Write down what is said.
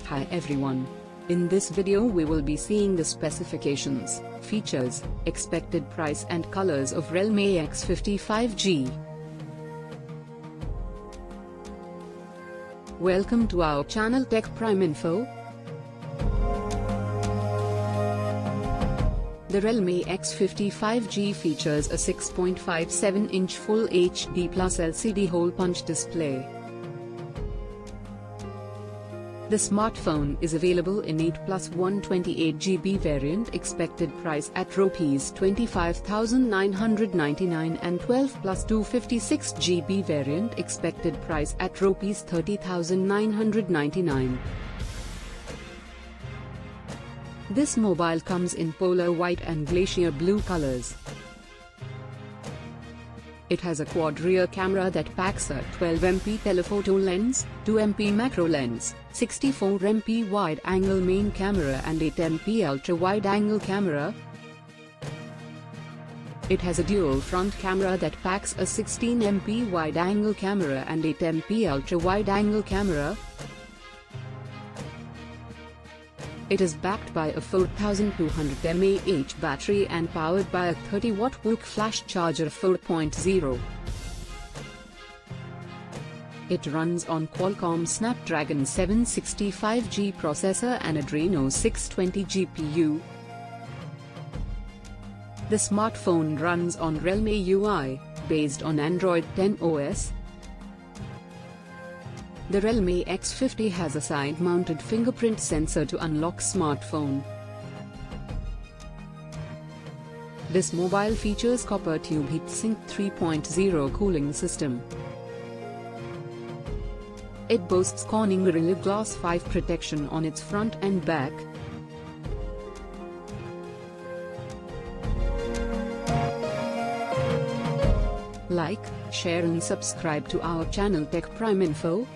Hi everyone. In this video we will be seeing the specifications, features, expected price and colors of realme X50 5G. Welcome to our channel Tech Prime Info. The realme X50 5G features a 6.57-inch Full HD Plus LCD hole-punch display. The smartphone is available in 8 plus 128GB variant, expected price at Rs 25,999, and 12 plus 256GB variant, expected price at Rs 30,999. This mobile comes in polar white and glacier blue colors. It has a quad rear camera that packs a 12 MP telephoto lens, 2 MP macro lens, 64 MP wide-angle main camera and 8 MP ultra-wide-angle camera. It has a dual front camera that packs a 16 MP wide-angle camera and 8 MP ultra-wide-angle camera. It is backed by a 4200 mAh battery and powered by a 30-watt VOOC Flash Charger 4.0. It runs on Qualcomm Snapdragon 765G processor and Adreno 620 GPU. The smartphone runs on realme UI, based on Android 10 OS. The realme X50 has a side-mounted fingerprint sensor to unlock smartphone. This mobile features copper tube heatsink 3.0 cooling system. It boasts Corning Gorilla Glass 5 protection on its front and back. Like, share and subscribe to our channel Tech Prime Info.